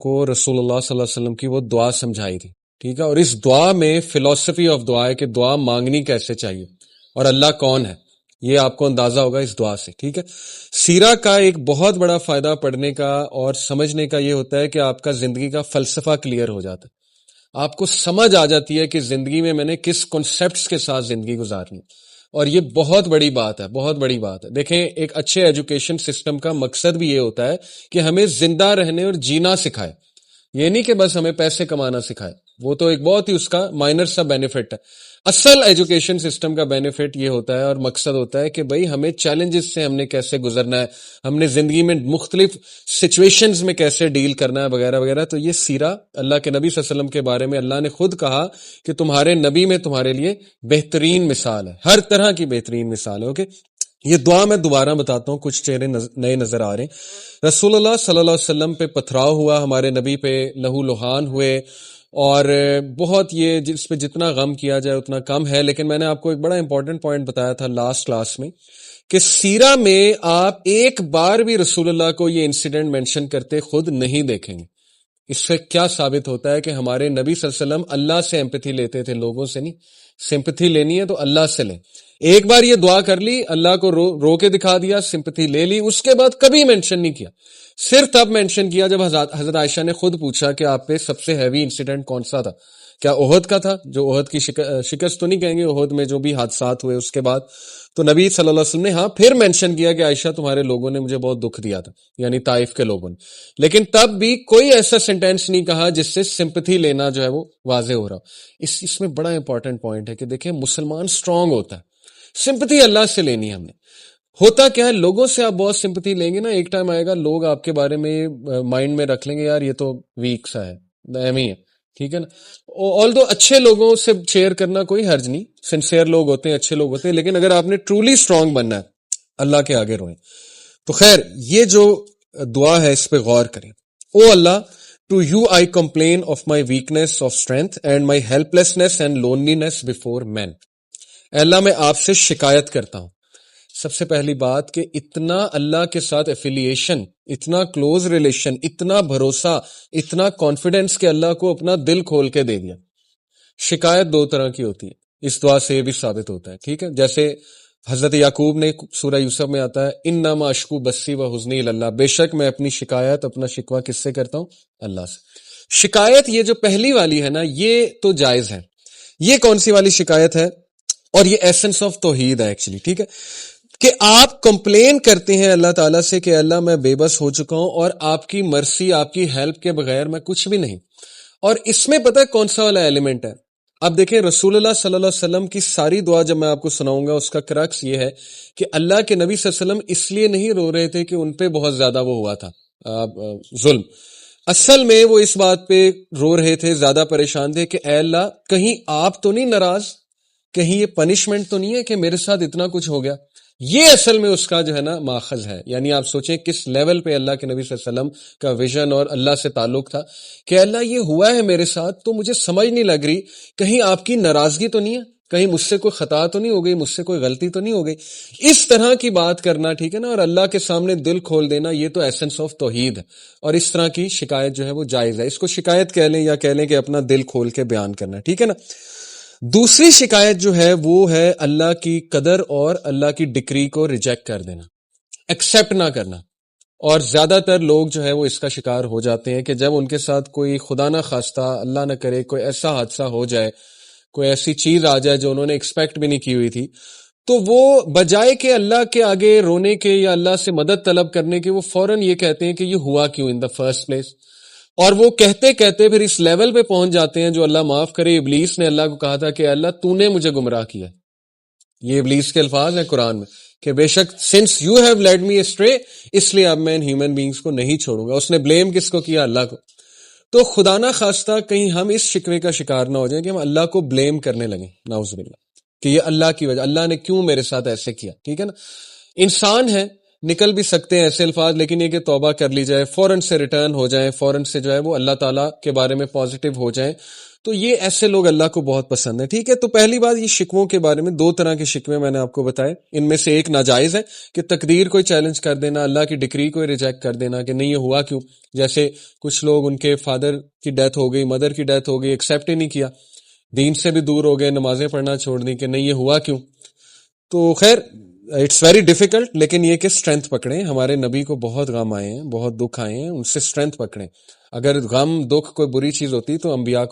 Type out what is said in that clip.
کو رسول اللہ صلی اللہ علیہ وسلم کی وہ دعا سمجھائی تھی، ٹھیک ہے، اور اس دعا میں فلسفی آف دعا ہے کہ دعا مانگنی کیسے چاہیے اور اللہ کون ہے، یہ آپ کو اندازہ ہوگا اس دعا سے، ٹھیک ہے۔ سیرہ کا ایک بہت بڑا فائدہ پڑھنے کا اور سمجھنے کا یہ ہوتا ہے کہ آپ کا زندگی کا فلسفہ کلیئر ہو جاتا ہے، آپ کو سمجھ آ جاتی ہے کہ زندگی میں نے کس کنسپٹس کے ساتھ زندگی گزارنی، اور یہ بہت بڑی بات ہے، بہت بڑی بات ہے۔ دیکھیں، ایک اچھے ایجوکیشن سسٹم کا مقصد بھی یہ ہوتا ہے کہ ہمیں زندہ رہنے اور جینا سکھائے، یہ نہیں کہ بس ہمیں پیسے کمانا سکھائے، وہ تو ایک بہت ہی اس کا مائنر سا بینیفٹ ہے۔ اصل ایجوکیشن سسٹم کا بینیفٹ یہ ہوتا ہے اور مقصد ہوتا ہے کہ بھئی ہمیں چیلنجز سے ہم نے کیسے گزرنا ہے، ہم نے زندگی میں مختلف سچویشنز میں کیسے ڈیل کرنا ہے وغیرہ وغیرہ۔ تو یہ سیرہ اللہ کے نبی صلی اللہ علیہ وسلم کے بارے میں اللہ نے خود کہا کہ تمہارے نبی میں تمہارے لیے بہترین مثال ہے، ہر طرح کی بہترین مثال ہے۔ اوکے، یہ دعا میں دوبارہ بتاتا ہوں، کچھ چہرے نئے نظر آ رہے ہیں۔ رسول اللہ صلی اللہ علیہ وسلم پہ پتھراؤ ہوا، ہمارے نبی پہ لہو لہان ہوئے، اور بہت یہ جس پہ جتنا غم کیا جائے اتنا کم ہے، لیکن میں نے آپ کو ایک بڑا امپورٹنٹ پوائنٹ بتایا تھا لاسٹ کلاس میں کہ سیرہ میں آپ ایک بار بھی رسول اللہ کو یہ انسیڈنٹ مینشن کرتے خود نہیں دیکھیں گے۔ اس سے کیا ثابت ہوتا ہے کہ ہمارے نبی صلی اللہ علیہ وسلم اللہ سے ایمپتھی لیتے تھے، لوگوں سے نہیں۔ سمپتھی لینی ہے تو اللہ سے لیں۔ ایک بار یہ دعا کر لی، اللہ کو رو کے دکھا دیا، سمپتھی لے لی، اس کے بعد کبھی مینشن نہیں کیا۔ صرف تب مینشن کیا جب حضرت عائشہ نے خود پوچھا کہ آپ پہ سب سے ہیوی انسیڈنٹ کون سا تھا؟ کیا احد کا تھا؟ جو احد کی شکست تو نہیں کہیں گے، احد میں جو بھی حادثات ہوئے اس کے بعد تو نبی صلی اللہ علیہ وسلم نے پھر مینشن کیا کہ عائشہ تمہارے لوگوں نے مجھے بہت دکھ دیا تھا، یعنی طائف کے لوگوں نے، لیکن تب بھی کوئی ایسا سینٹینس نہیں کہا جس سے سمپتھی لینا جو ہے وہ واضح ہو رہا۔ اس میں بڑا امپورٹنٹ پوائنٹ ہے کہ دیکھیں مسلمان سٹرونگ ہوتا ہے، سمپتھی اللہ سے لینی ہے ہم نے۔ ہوتا کیا ہے، لوگوں سے آپ بہت سمپتھی لیں گے نا، ایک ٹائم آئے گا لوگ آپ کے بارے میں مائنڈ میں رکھ لیں گے یار یہ تو ویک سا ہے، اہم ہی ہے، ٹھیک ہے نا۔ آلدو اچھے لوگوں سے شیئر کرنا کوئی حرج نہیں، سنسیئر لوگ ہوتے ہیں، اچھے لوگ ہوتے ہیں، لیکن اگر آپ نے ٹرولی سٹرونگ بننا ہے اللہ کے آگے روئیں۔ تو خیر، یہ جو دعا ہے اس پہ غور کریں۔ او اللہ، to you I complain of my weakness of strength and my helplessness and loneliness before men. اے اللہ، میں آپ سے شکایت کرتا ہوں۔ سب سے پہلی بات کہ اتنا اللہ کے ساتھ ایفیلیشن، اتنا کلوز ریلیشن، اتنا بھروسہ، اتنا کانفیڈنس کہ اللہ کو اپنا دل کھول کے دے دیا۔ شکایت دو طرح کی ہوتی ہے، اس دعا سے یہ بھی ثابت ہوتا ہے، ٹھیک ہے۔ جیسے حضرت یعقوب نے سورہ یوسف میں آتا ہے انما اشکو بسی و حزنی اللہ، بے شک میں اپنی شکایت، اپنا شکوہ کس سے کرتا ہوں؟ اللہ سے۔ شکایت یہ جو پہلی والی ہے نا، یہ تو جائز ہے۔ یہ کون سی والی شکایت ہے؟ اور یہ ایسنس آف توحید ہے ایکچولی، ٹھیک ہے، کہ آپ کمپلین کرتے ہیں اللہ تعالیٰ سے کہ اللہ میں بے بس ہو چکا ہوں اور آپ کی مرسی، آپ کی ہیلپ کے بغیر میں کچھ بھی نہیں۔ اور اس میں پتہ ہے کون سا والا ایلیمنٹ ہے؟ اب دیکھیں رسول اللہ صلی اللہ علیہ وسلم کی ساری دعا جب میں آپ کو سناؤں گا، اس کا کرکس یہ ہے کہ اللہ کے نبی صلی اللہ علیہ وسلم اس لیے نہیں رو رہے تھے کہ ان پہ بہت زیادہ وہ ہوا تھا ظلم، اصل میں وہ اس بات پہ رو رہے تھے، زیادہ پریشان تھے کہ اے اللہ کہیں آپ تو نہیں ناراض، کہیں یہ پنشمنٹ تو نہیں ہے کہ میرے ساتھ اتنا کچھ ہو گیا۔ یہ اصل میں اس کا جو ہے نا ماخذ ہے، یعنی آپ سوچیں کس لیول پہ اللہ کے نبی صلی اللہ علیہ وسلم کا ویژن اور اللہ سے تعلق تھا کہ اللہ یہ ہوا ہے میرے ساتھ تو مجھے سمجھ نہیں لگ رہی، کہیں آپ کی ناراضگی تو نہیں ہے، کہیں مجھ سے کوئی خطا تو نہیں ہو گئی، مجھ سے کوئی غلطی تو نہیں ہو گئی۔ اس طرح کی بات کرنا، ٹھیک ہے نا، اور اللہ کے سامنے دل کھول دینا، یہ تو ایسنس آف توحید ہے، اور اس طرح کی شکایت جو ہے وہ جائز ہے۔ اس کو شکایت کہہ لیں یا کہہ لیں کہ اپنا دل کھول کے بیان کرنا، ٹھیک ہے نا۔ دوسری شکایت جو ہے وہ ہے اللہ کی قدر اور اللہ کی ڈکری کو ریجیکٹ کر دینا، ایکسیپٹ نہ کرنا۔ اور زیادہ تر لوگ جو ہے وہ اس کا شکار ہو جاتے ہیں کہ جب ان کے ساتھ کوئی خدا نہ خواستہ، اللہ نہ کرے، کوئی ایسا حادثہ ہو جائے، کوئی ایسی چیز آ جائے جو انہوں نے ایکسپیکٹ بھی نہیں کی ہوئی تھی، تو وہ بجائے کہ اللہ کے آگے رونے کے یا اللہ سے مدد طلب کرنے کے، وہ فوراً یہ کہتے ہیں کہ یہ ہوا کیوں ان دا فرسٹ پلیس، اور وہ کہتے کہتے پھر اس لیول پہ پہنچ جاتے ہیں جو اللہ معاف کرے، ابلیس نے اللہ کو کہا تھا کہ اللہ تو نے مجھے گمراہ کیا۔ یہ ابلیس کے الفاظ ہیں قرآن میں کہ بے شک since you have led me astray, اس لیے اب میں ان ہیومن بینگز کو نہیں چھوڑوں گا۔ اس نے بلیم کس کو کیا؟ اللہ کو۔ تو خدا نہ خواستہ کہیں ہم اس شکوے کا شکار نہ ہو جائیں کہ ہم اللہ کو بلیم کرنے لگیں، نعوذ باللہ، کہ یہ اللہ کی وجہ، اللہ نے کیوں میرے ساتھ ایسے کیا، ٹھیک ہے نا۔ انسان ہے، نکل بھی سکتے ہیں ایسے الفاظ، لیکن یہ کہ توبہ کر لی جائے، فوراً سے ریٹرن ہو جائیں، فوراً سے جو ہے وہ اللہ تعالیٰ کے بارے میں پازیٹیو ہو جائیں، تو یہ ایسے لوگ اللہ کو بہت پسند ہیں. ٹھیک ہے، تو پہلی بات یہ شکووں کے بارے میں، دو طرح کے شکوے میں نے آپ کو بتائے. ان میں سے ایک ناجائز ہے کہ تقدیر کو چیلنج کر دینا، اللہ کی ڈکری کو ریجیکٹ کر دینا کہ نہیں یہ ہوا کیوں. جیسے کچھ لوگ ان کے فادر کی ڈیتھ ہو گئی، مدر کی ڈیتھ ہو گئی، ایکسیپٹ ہی نہیں کیا، دین سے بھی دور ہو گئے، نمازیں پڑھنا چھوڑ دی کہ نہیں یہ ہوا کیوں. تو خیر اٹس ویری ڈیفیکلٹ، لیکن یہ کہ اسٹرینتھ پکڑیں. ہمارے نبی کو بہت غم آئے ہیں، بہت دکھ آئے ہیں، ان سے اسٹرینتھ پکڑیں. اگر غم دکھ کوئی بری چیز ہوتی تو انبیاء کو